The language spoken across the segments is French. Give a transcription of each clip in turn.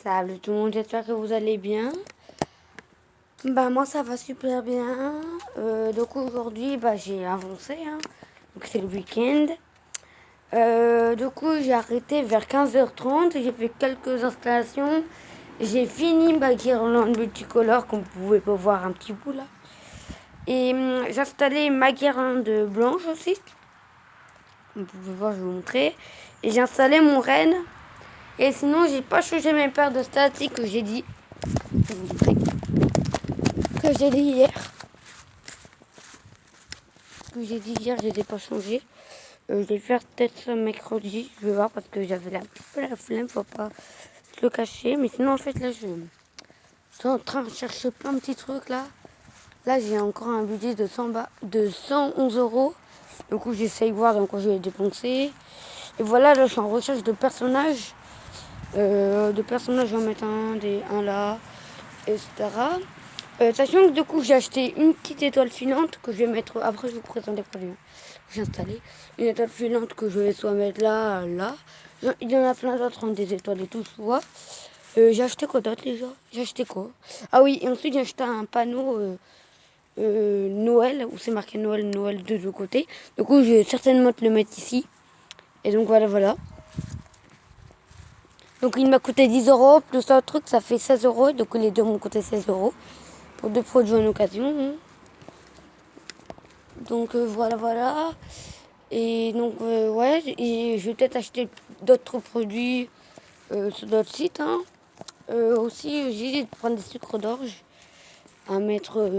Salut tout le monde, j'espère que vous allez bien. Bah moi ça va super bien. Donc aujourd'hui j'ai avancé, hein. Donc c'est le week-end. Du coup j'ai arrêté vers 15h30, j'ai fait quelques installations. J'ai fini ma guirlande multicolore comme vous pouvez pas voir un petit bout là. Et j'ai installé ma guirlande blanche aussi. Vous pouvez voir, je vais vous montrer. Et j'ai installé mon renne. Et sinon j'ai pas changé mes paires de statiques que j'ai dit. Je vais vous montrer. Que j'ai dit hier. Je les ai pas changés. Je vais faire peut-être ça mercredi. Je vais voir parce que j'avais la flemme, faut pas se le cacher. Mais sinon, en fait, là, je suis en train de chercher plein de petits trucs là. Là, j'ai encore un budget de 111 euros. Du coup, j'essaye de voir dans quoi je vais dépenser. Et voilà, là, je suis en recherche de personnages. Je vais en mettre un là, etc. Sachant que du coup j'ai acheté une petite étoile filante que je vais mettre, après je vous présente les produits que j'ai installé. Une étoile filante que je vais soit mettre là, là. Il y en a plein d'autres, des étoiles et tout, tu vois. J'ai acheté quoi d'autre déjà? J'ai acheté quoi? Ah oui, et ensuite j'ai acheté un panneau Noël, où c'est marqué Noël, Noël de deux côtés. Du coup je vais certainement te le mettre ici. Et donc voilà. Donc il m'a coûté 10 euros, plus un truc ça fait 16 euros. Donc les deux m'ont coûté 16 euros. Pour deux produits en occasion. Donc voilà. Et donc ouais, et je vais peut-être acheter d'autres produits sur d'autres sites. Hein. Aussi, j'ai de prendre des sucres d'orge à mettre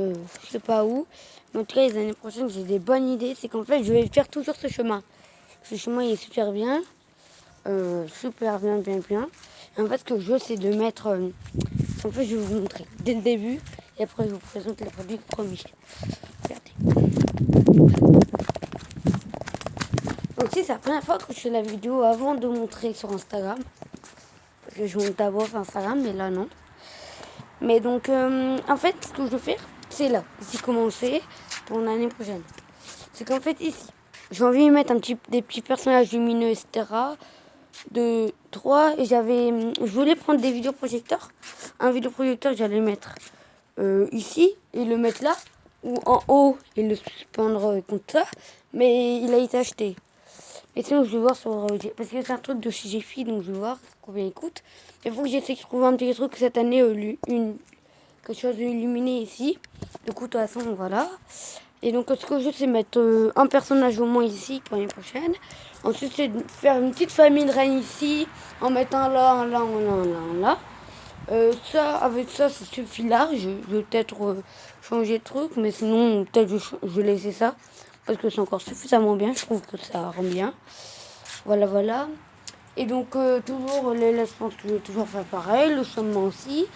je sais pas où. Mais en tout cas, les années prochaines, j'ai des bonnes idées. C'est qu'en fait, je vais faire toujours ce chemin. Ce chemin, il est super bien. Super bien. Et en fait, ce que je veux, c'est de mettre... en fait, je vais vous montrer dès le début. Et après, je vous présente les produits promis. Regardez. Donc c'est la première fois que je fais la vidéo avant de montrer sur Instagram. Parce que je monte d'abord sur Instagram, mais là non. Mais donc en fait ce que je veux faire, c'est là. Ici commencer pour l'année prochaine. C'est qu'en fait ici, j'ai envie de mettre des petits personnages lumineux, etc. De 3 et je voulais prendre des vidéoprojecteurs. Un vidéoprojecteur, j'allais le mettre ici et le mettre là. Ou en haut et le suspendre comme ça. Mais il a été acheté. Et sinon, je vais voir sur... parce que c'est un truc de chez Jiffy, donc je vais voir combien il coûte. Il faut que j'essaie de trouver un petit truc cette année, quelque chose d'illuminé ici. Du coup, de toute façon, voilà. Et donc, ce que je veux, c'est mettre un personnage au moins ici pour l'année prochaine. Ensuite, c'est de faire une petite famille de reines ici, en mettant un là, un là, un là, un là, un là. Avec ça suffit large. Je vais peut-être changer de truc, mais sinon, peut-être je vais laisser ça. Parce que c'est encore suffisamment bien, je trouve que ça rend bien. Voilà. Et donc, toujours, je pense que je vais toujours faire pareil, le chemin aussi.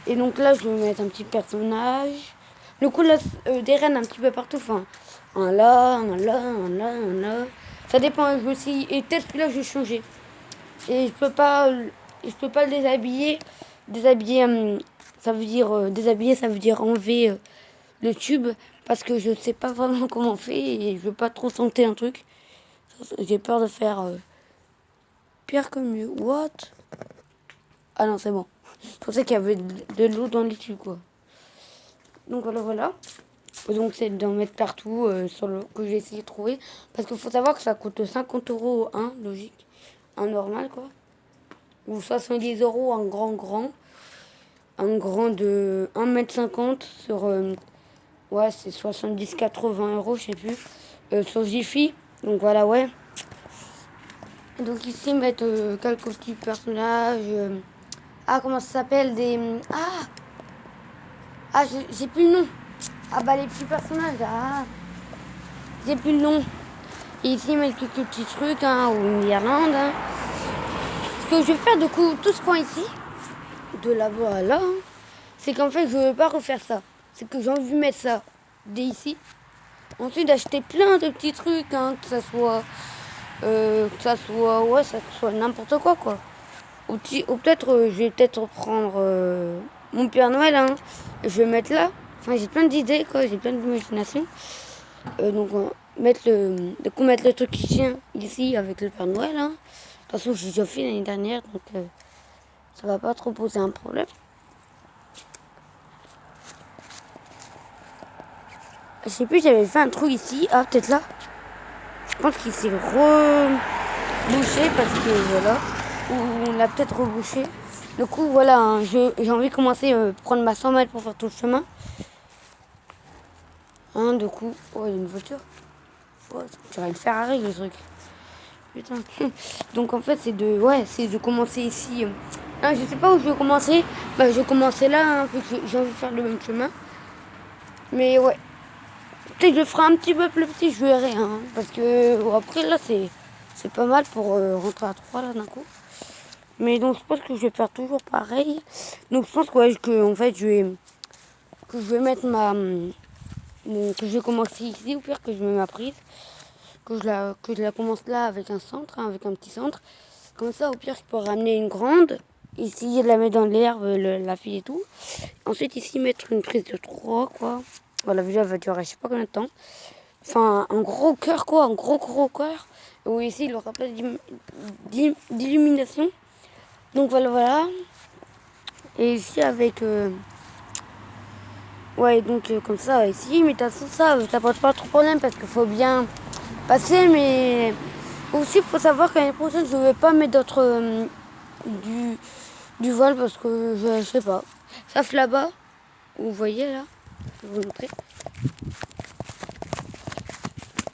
Et donc là, je vais mettre un petit personnage. Le coup, là, des rennes un petit peu partout. Enfin, un là, un là, un là, un là. Ça dépend, je me suis... Et peut-être que là, je vais changer. Et je peux pas le déshabiller. Déshabiller, ça veut dire... déshabiller, ça veut dire enlever le tube. Parce que je ne sais pas vraiment comment on fait. Et je veux pas trop tenter un truc. J'ai peur de faire pire que mieux. What? Ah non, c'est bon. Je pensais qu'il y avait de l'eau dans les tubes, quoi. Donc voilà. Donc c'est d'en mettre partout que j'ai essayé de trouver. Parce qu'il faut savoir que ça coûte 50 euros un, logique. Un normal, quoi. Ou 70 euros un grand. Un grand de 1,50 m sur... ouais, c'est 70-80 euros, je sais plus. Sur Jiffy. Donc voilà, ouais. Donc ici, mettre quelques petits personnages. Comment ça s'appelle j'ai plus le nom. Les petits personnages. J'ai plus le nom. Et ici, mettre quelques petits trucs, ou une guirlande. Hein. Ce que je vais faire, du coup, tout ce coin ici, de là-bas à là, c'est qu'en fait, je ne veux pas refaire ça. C'est que j'ai envie de mettre ça dès ici. Ensuite, d'acheter plein de petits trucs, que ça soit n'importe quoi. Ou peut-être, je vais peut-être prendre mon Père Noël, et je vais mettre là. Enfin, j'ai plein d'idées, quoi. J'ai plein d'imagination. Donc, mettre le truc qui tient ici avec le Père Noël. De toute façon, j'ai déjà fait l'année dernière, donc ça va pas trop poser un problème. Je sais plus, j'avais fait un trou ici. Ah, peut-être là. Je pense qu'il s'est rebouché parce que voilà. Ou on l'a peut-être rebouché. Du coup, voilà, hein, j'ai envie de commencer à prendre ma 100 mètres pour faire tout le chemin. Hein, du coup, oh, il y a une voiture. Oh, tu dirais une Ferrari, le truc. Putain. Donc en fait, c'est de commencer ici. Hein, je sais pas où je vais commencer. Bah, je vais commencer là, hein, parce que j'ai envie de faire le même chemin. Mais ouais. Peut-être que je le ferai un petit peu plus petit, je verrai. Hein, parce que après, là, c'est pas mal pour rentrer à 3 là d'un coup. Mais donc, je pense que je vais faire toujours pareil. Donc, je pense ouais, que en fait, je vais mettre que je vais commencer ici, ou pire que je mets ma prise. Que je la commence là avec un centre, hein, avec un petit centre. Comme ça, au pire, je peux ramener une grande. Ici, je la mettre dans l'herbe, la fille et tout. Ensuite, ici, mettre une prise de 3, quoi. Voilà, la vidéo va durer je sais pas combien de temps. Enfin, un gros cœur, quoi, un gros cœur. Où ici, il aura pas d'illumination. Donc voilà. Et ici, avec... ouais, donc comme ça, ici. Mais de toute façon, ça pose pas trop de problème parce qu'il faut bien passer, mais... Aussi, il faut savoir que l'année prochaine, je ne vais pas mettre d'autres du voile parce que je sais pas. Sauf là-bas, vous voyez là, je vais vous montrer.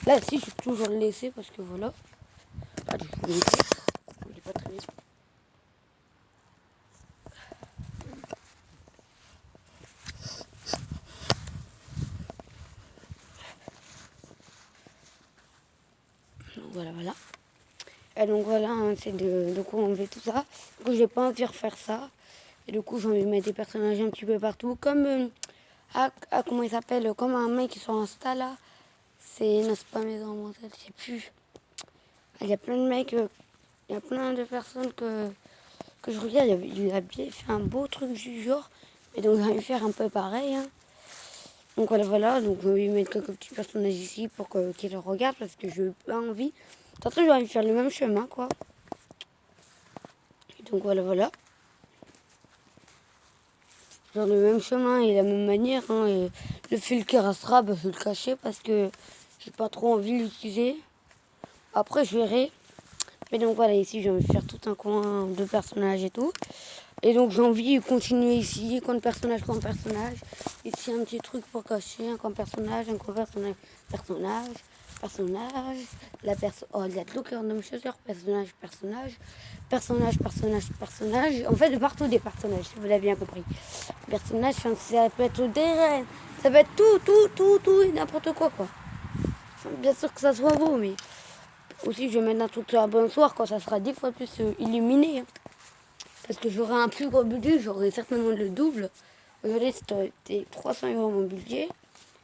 Là, si, je suis toujours laissé parce que voilà. Allez, je vais vous montrer. Il est pas très bien. Donc voilà. Et donc voilà, hein, c'est de coup on fait tout ça. Du coup, j'ai pas envie de refaire ça. Et du coup, j'ai envie de mettre des personnages un petit peu partout. Comme, comment il s'appelle, comme un mec sur Insta là. Non, c'est pas Maison Mortelle, je sais plus. Il y a plein de mecs, il y a plein de personnes que je regarde. Il a bien fait un beau truc du genre. Et donc, j'ai envie de faire un peu pareil. Hein. Donc voilà. Donc, je vais mettre quelques petits personnages ici pour qu'ils le regardent parce que je n'ai pas envie. De toute façon, j'ai envie de faire le même chemin, quoi. Et donc, voilà. Faire le même chemin et la même manière. Hein, et le fil qui restera, bah, je vais le cacher parce que j'ai pas trop envie de l'utiliser. Après, je verrai. Mais donc voilà, ici j'ai envie de faire tout un coin de personnages et tout. Et donc j'ai envie de continuer ici, coin de personnage, coin de personnage. Ici un petit truc pour cacher, un coin personnage, un coin personnage, personnage. Oh, il y a de l'eau qui rentre dans mes chaussures, personnage. En fait, de partout des personnages, si vous l'avez bien compris. Personnage, ça peut être des reines, ça peut être tout et n'importe quoi. Enfin, bien sûr que ça soit beau, mais... Aussi, je vais mettre un truc sur un bon soir quand ça sera 10 fois plus illuminé. Hein. Parce que j'aurai un plus gros budget, j'aurai certainement le double. Aujourd'hui, c'était 300 € mon budget.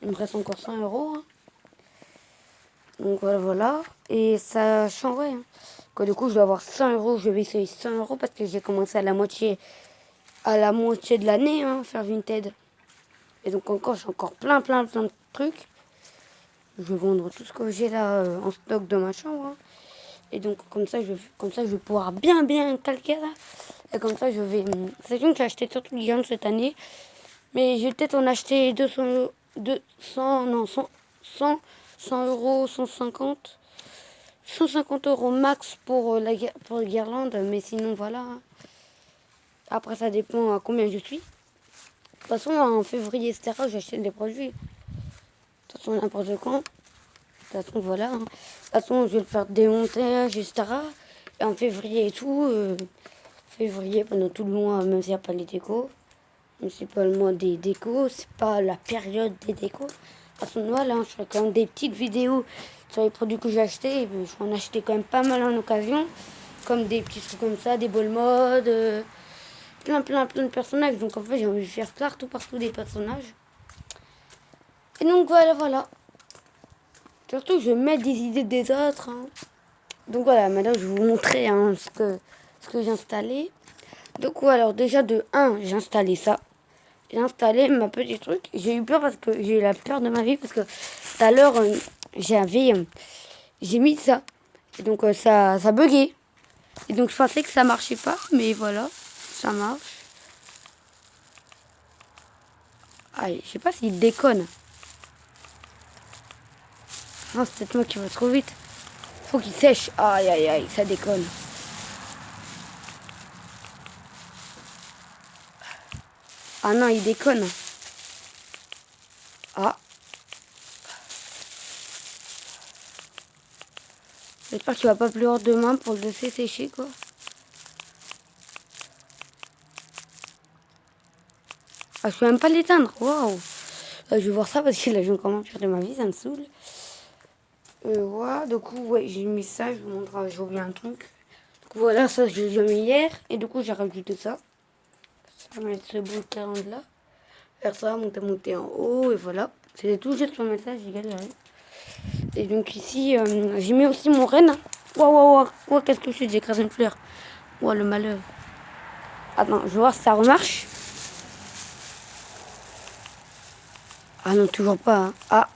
Il me reste encore 100 €. Hein. Donc voilà. Et ça change, ouais. Hein. Que, du coup, je dois avoir 100 €. Je vais essayer 100 € parce que j'ai commencé à la moitié de l'année, hein, faire Vinted. Et donc j'ai encore plein de trucs. Je vais vendre tout ce que j'ai là en stock dans ma chambre. Hein. Et donc comme ça, je vais pouvoir bien calquer là. Et comme ça, je vais... C'est sûr que j'ai acheté surtout Guillaume cette année. Mais je vais peut-être en acheter 200, 100 €, 150. 150 € max pour la guirlande. Mais sinon, voilà. Hein. Après, ça dépend à combien je suis. De toute façon, en février, etc., j'achète des produits. De toute façon, n'importe quand. De toute façon, voilà. Hein. De toute façon, je vais le faire démonter, etc. Et en février et tout, février, pendant tout le mois, même s'il n'y a pas les décos, même si c'est pas le mois des décos, c'est pas la période des décos. À ce moment-là, je ferai quand même des petites vidéos sur les produits que j'ai achetés. Et je vais en acheter quand même pas mal en occasion. Comme des petits trucs comme ça, des ball mode, plein de personnages. Donc en fait, j'ai envie de faire partout des personnages. Et donc voilà. Surtout, je vais mettre des idées des autres. Hein. Donc voilà, maintenant je vais vous montrer hein, ce que j'ai installé. Donc alors déjà de 1, j'ai installé ça. J'ai installé ma petite truc. J'ai eu peur parce que j'ai eu la peur de ma vie parce que tout à l'heure j'ai mis ça. Et donc ça buguait. Et donc je pensais que ça marchait pas, mais voilà. ça marche. Aïe, je sais pas s'il déconne. Non, c'est peut-être moi qui va trop vite. Faut qu'il sèche. Aïe, aïe, aïe, ça déconne. Ah non, il déconne. Ah. J'espère qu'il va pas pleurer demain pour le laisser sécher, quoi. Ah, je peux même pas l'éteindre. Waouh. Je vais voir ça parce que là, je vais encore de ma vie, ça me saoule. Voilà, du coup, ouais, j'ai mis ça, je vous montre, j'ai oublié un truc. Donc voilà, ça, je l'ai mis hier. Et du coup, j'ai rajouté ça. Ça va mettre ce bout de là. Faire ça, monter en haut, et voilà. C'était tout juste pour mettre ça, j'ai galéré. Et donc ici, j'ai mis aussi mon renne. Waouh, waouh, waouh, qu'est-ce que je fais? J'ai écrasé une fleur. Waouh, le malheur. Attends, je vais voir si ça remarche. Ah non, toujours pas. Hein. Ah.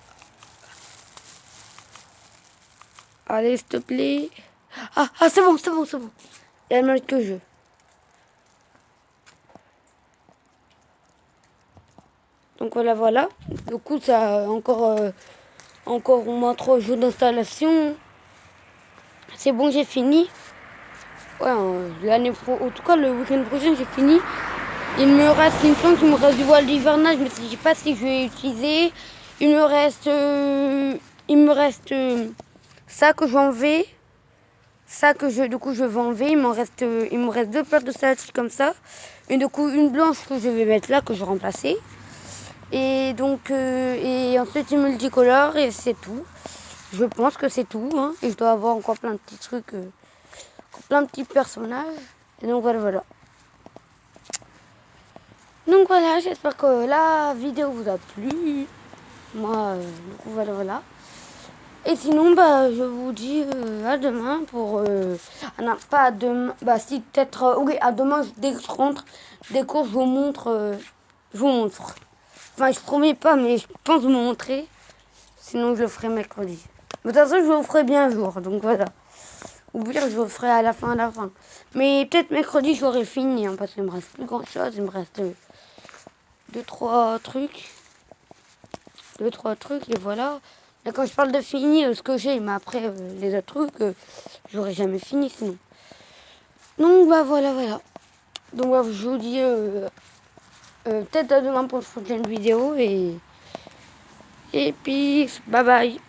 Allez, s'il te plaît. Ah, c'est bon, c'est bon, c'est bon. Il y a le que je. Donc voilà, voilà. Du coup, ça a encore au moins 3 jours d'installation. C'est bon, j'ai fini. Ouais, en tout cas, le week-end prochain, j'ai fini. Il me reste une plante, il me reste du voile d'hivernage, mais je ne sais pas si je vais utiliser. Il me reste ça que j'enlève. Ça que du coup, je vais enlever. Il me reste 2 paires de salades comme ça. Et du coup, une blanche que je vais mettre là, que je vais remplacer. Et donc, et ensuite, il multicolore et c'est tout. Je pense que c'est tout. Hein. Et je dois avoir encore plein de petits trucs, plein de petits personnages. Et donc, voilà, voilà. Donc voilà, j'espère que la vidéo vous a plu. Moi, du coup, voilà, voilà. Et sinon, bah, je vous dis à demain pour... ah non, pas à demain. Bah si, peut-être... oui, à demain, dès que je rentre des cours, je vous montre. Je vous montre. Enfin, je promets pas, mais je pense vous montrer. Sinon, je le ferai mercredi. Mais de toute façon, je vous ferai bien un jour. Donc voilà. Ou bien, je vous le ferai à la fin, Mais peut-être mercredi, j'aurai fini. Hein, parce qu'il me reste plus grand-chose. Il me reste 2-3 trucs. 2-3 trucs, et voilà. Et quand je parle de fini, ce que j'ai, mais après, les autres trucs, j'aurais jamais fini sinon. Donc, bah voilà, voilà. Donc, bah, je vous dis peut-être à demain pour une prochaine vidéo, et puis, bye bye.